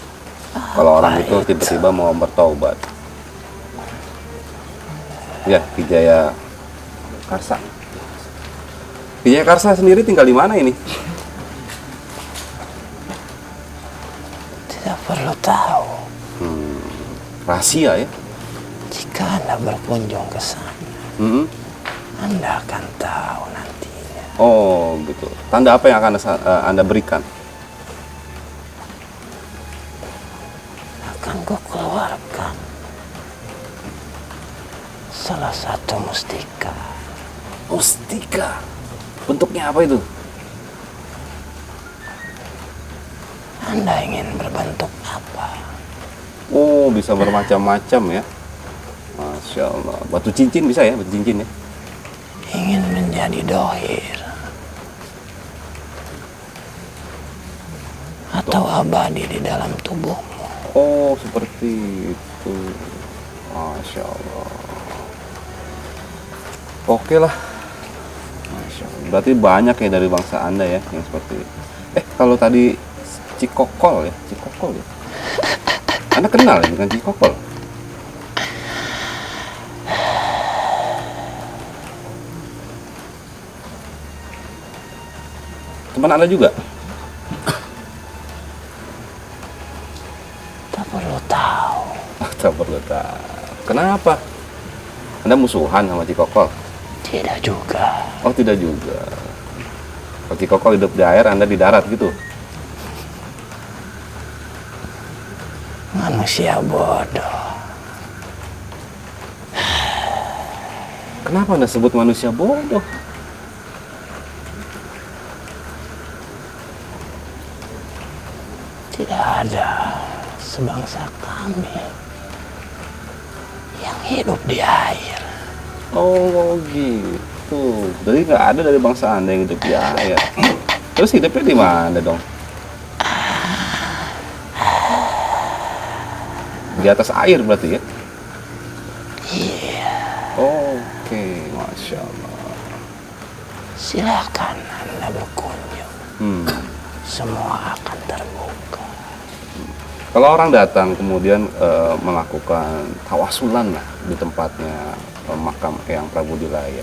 Kalau orang itu tiba-tiba mau bertaubat. Ya, Kijaya Karsa. Kijaya Karsa sendiri tinggal di mana ini? Tidak perlu tahu. Rahasia ya? Jika Anda berkunjung ke sana, Anda akan tahu nantinya. Oh, gitu. Tanda apa yang akan Anda berikan? Akan kukeluarkan salah satu mustika. Mustika? Bentuknya apa itu? Anda ingin berbentuk apa? Oh, bisa bermacam-macam ya. Masya Masya Allah. Batu cincin bisa ya, batu cincin ya? Ingin menjadi dohir atau abadi di dalam tubuhmu. Oh, seperti itu. Masya Allah. Oke lah. Masya Allah. Berarti banyak ya dari bangsa Anda ya yang seperti itu. Kalau tadi Cikokol ya? Cikokol ya? Anda kenal ya dengan Cikokol? Teman Anda juga? Tak perlu tahu. Tak perlu tahu. Kenapa? Anda musuhan sama Cikokol? Tidak juga. Oh, tidak juga. Kalau Cikokol hidup di air, Anda di darat gitu? Manusia bodoh. Kenapa Anda sebut manusia bodoh? Tidak ada sebangsa kami yang hidup di air. Oh gitu. Jadi nggak ada dari bangsa Anda yang hidup di air. Terus hidupnya di mana dong? Di atas air berarti ya? Iya. Oke, Masya Allah. Silakan Anda berkunjung. Semua akan terbuka. Kalau orang datang kemudian melakukan tawasulan lah di tempatnya makam Eyang Prabu Dilaya,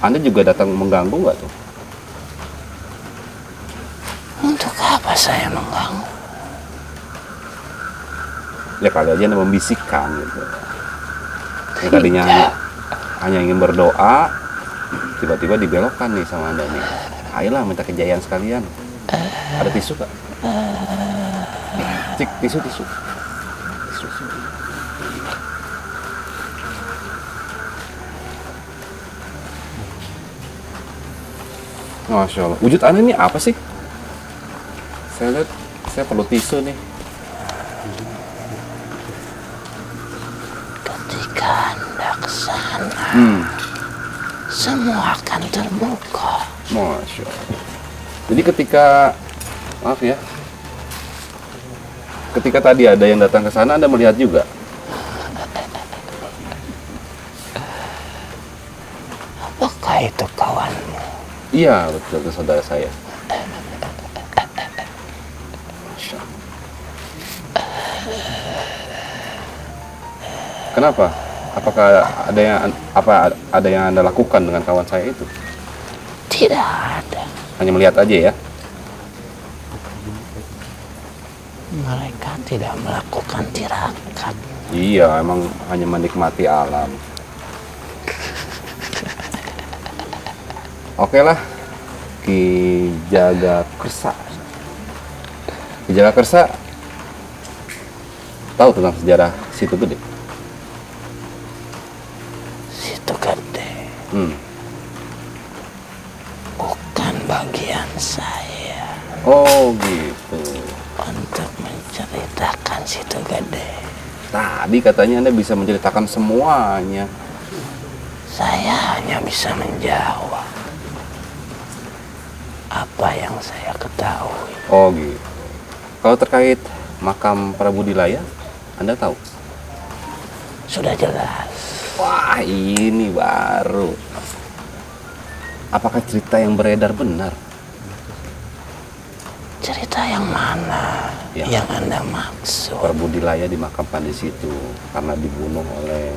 Anda juga datang mengganggu nggak tuh? Untuk apa saya mengganggu? Ya kali aja Anda membisikkan gitu. Yang tadinya hanya ingin berdoa, tiba-tiba dibelokkan nih sama Anda nih. Ayolah minta kejayaan sekalian. Ada tisu Kak? Cik, tisu. Masya Allah. Wujud Anda ini apa sih? Saya lihat, saya perlu tisu nih. Ketika Anda ke sana, semua akan terbuka. Masya Allah. Jadi ketika, maaf ya, ketika tadi ada yang datang ke sana, Anda melihat juga? Apakah itu kawanmu? Iya, betul, itu saudara saya. Masya Allah. Kenapa? Apakah ada yang Anda lakukan dengan kawan saya itu? Tidak ada. Hanya melihat aja ya? Mereka tidak melakukan tirakat. Iya, emang hanya menikmati alam. Oke lah, Ki Jagakersa. Ki Jagakersa tahu tentang sejarah Situ Gede? Situ Gede bukan bagian saya. Oh gitu. Untuk menceritakan Situ Gede, Tadi katanya Anda bisa menceritakan semuanya. saya hanya bisa menjawab apa yang saya ketahui. Oh gitu. Kalau terkait makam Prabu Dilaya, Anda tahu? Sudah jelas. Wah, ini baru. Apakah cerita yang beredar benar? Cerita yang mana Ya. yang Anda maksud? Prabu Dilaya dimakamkan di situ karena dibunuh oleh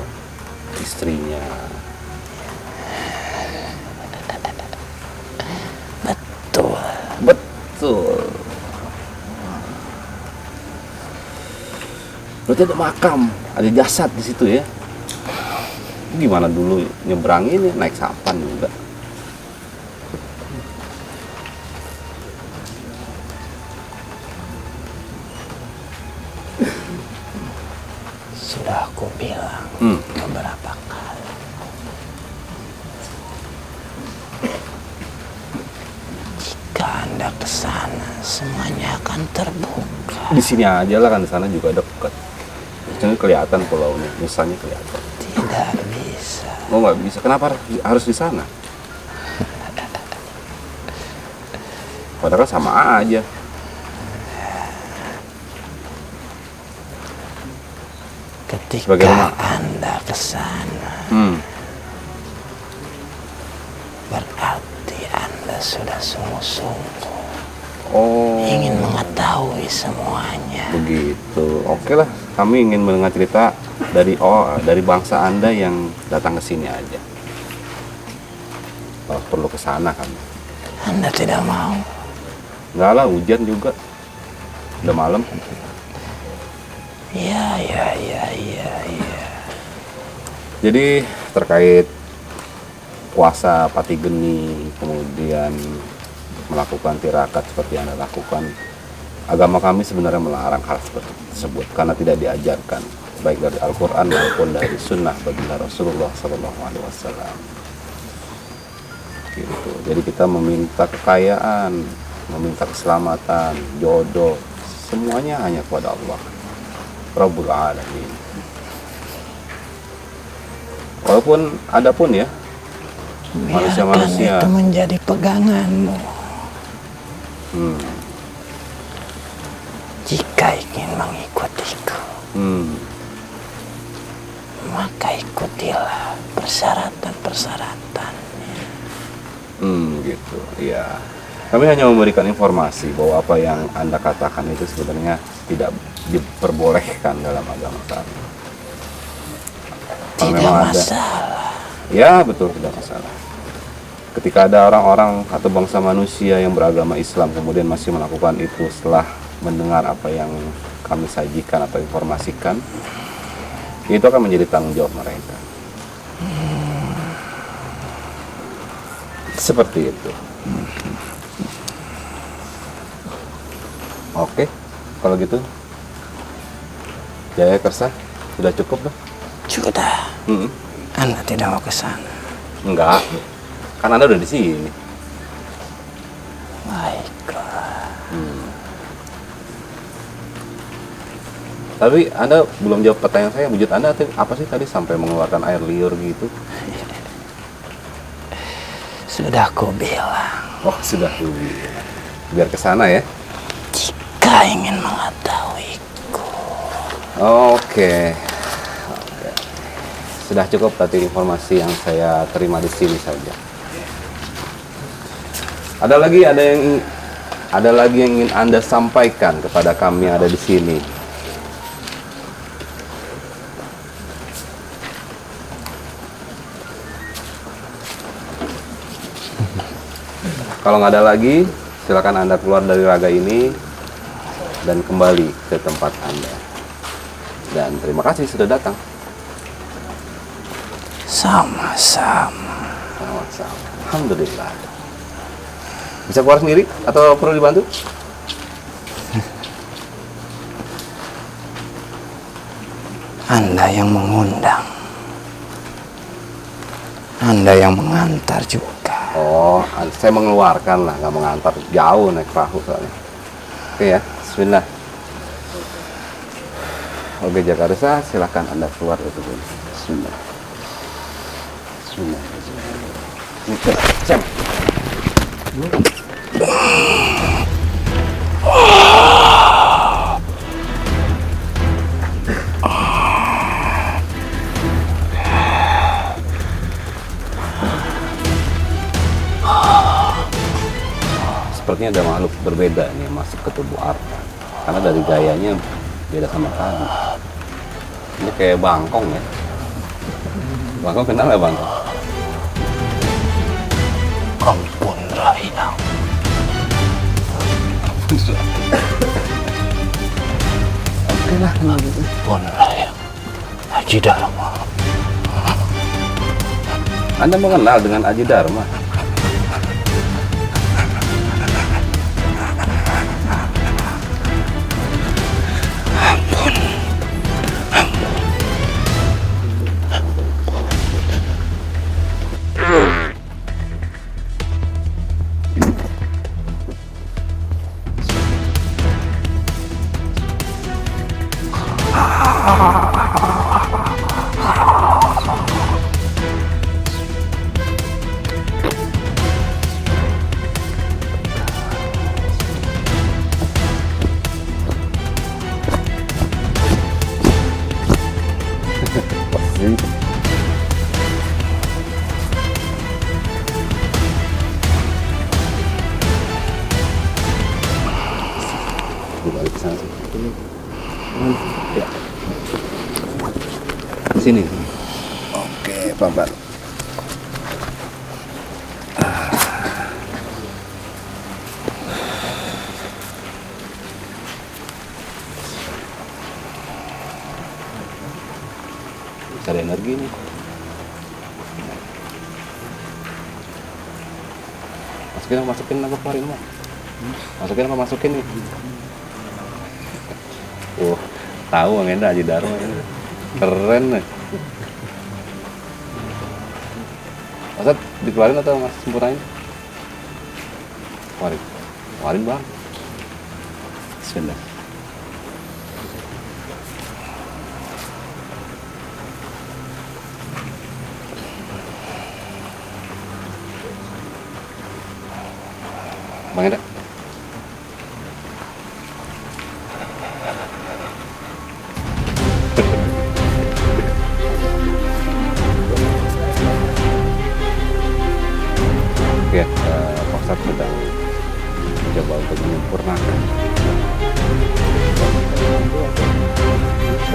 istrinya. Betul. Betul. Berarti ada makam, ada jasad di situ ya? Gimana dulu nyebrangin naik sampan juga? Sudah aku bilang beberapa kali. Jika Anda ke sana, semuanya akan terbuka. Di sini aja lah kan, di sana juga dekat. Di sini kelihatan pulaunya, misalnya kelihatan. Tidak bisa. Oh nggak bisa. Kenapa harus di sana? Padahal sama aja. Ketika Bagaimana? Anda ke sana, berarti Anda sudah sungguh-sungguh Oh. ingin mengetahui semuanya. Begitu. Oke lah. Kami ingin mendengar cerita dari bangsa Anda yang datang ke sini aja. Kalau perlu ke sana kami. Anda tidak mau? Enggak lah, hujan juga. Udah malam. Ya. Jadi terkait puasa Pati Geni, kemudian melakukan tirakat seperti yang Anda lakukan, agama kami sebenarnya melarang hal seperti tersebut karena tidak diajarkan baik dari Al-Quran maupun dari Sunnah baginda Rasulullah SAW. Gitu. Jadi kita meminta kekayaan, meminta keselamatan, jodoh, semuanya hanya kepada Allah, Rabbul Alamin. Walaupun ada pun ya manusia-manusia itu menjadi peganganmu. Jika ingin mengikutiku, maka ikutilah persyaratan-persyaratannya. Gitu. Ya. Kami hanya memberikan informasi bahwa apa yang Anda katakan itu sebenarnya tidak diperbolehkan dalam agama kami. Kalau Tidak memang masalah. ya betul, tidak masalah. Ketika ada orang-orang atau bangsa manusia yang beragama Islam kemudian masih melakukan itu setelah mendengar apa yang kami sajikan atau informasikan, itu akan menjadi tanggung jawab mereka. Seperti itu. Oke, kalau gitu Jaya Kersa sudah cukup lah. Sudah. Anda tidak mau ke sana. Enggak, kan Anda udah di sini. Baiklah. Tapi Anda belum jawab pertanyaan saya. Wujud Anda apa sih tadi sampai mengeluarkan air liur gitu? Sudah aku bilang. Oh sudah, biar ke sana ya. Jika ingin mengetahuiku. Oke. Sudah cukup tadi informasi yang saya terima di sini saja. Ada lagi yang ingin Anda sampaikan kepada kami yang ada di sini. Kalau nggak ada lagi, silakan Anda keluar dari raga ini dan kembali ke tempat Anda. Dan terima kasih sudah datang. Sama-sama. Alhamdulillah. Bisa keluar sendiri atau perlu dibantu? Anda yang mengundang. Anda yang mengantar juga. Oh, saya mengeluarkan lah, nggak mengantar. Jauh naik perahu soalnya. Oke ya, bismillah. Oke, Jakarta, silakan Anda keluar itu. Bismillah. Bismillah. Sam. Sepertinya ada makhluk berbeda nih yang masuk ke tubuh Arta. Karena dari gayanya beda sama tadi. Ini kayak bangkong ya. Bangkong kenal ya bangkong? Ampun Rahayang. Oke lah, gitu. Ampun Rahayang. Haji Dharma. Anda mengenal dengan Aji Dharma? Pasti. Balik ke sana sih. Ya. Sini. Oke, pelan-pelan. Bisa ada energi nih. Masukin apa keluarin mau? Masukin apa masukin nih? Tahu Bang Enda Aji Dharma ini. Keren nih. Masa dikeluarin atau masih sempurnain? Keluarin Bang. Bismillah. Bang Enda. Ya, Pak Ustadz sedang mencoba untuk menyempurnakan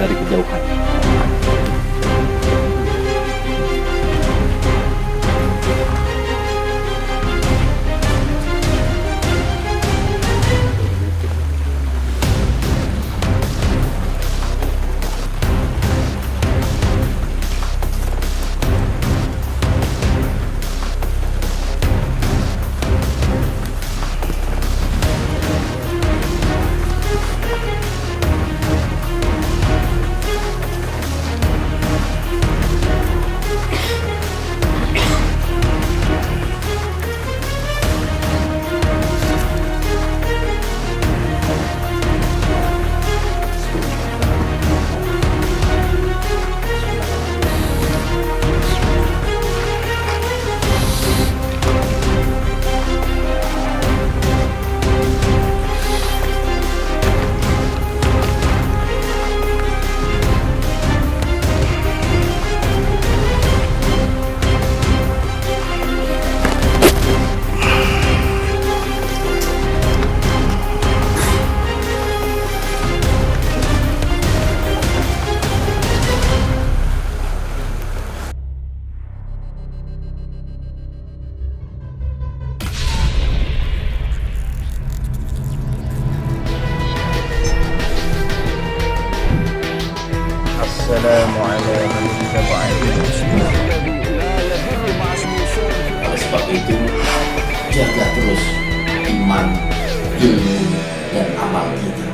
dari kejauhan. Oleh sebab itu, jaga terus iman, ilmu, dan amal kita.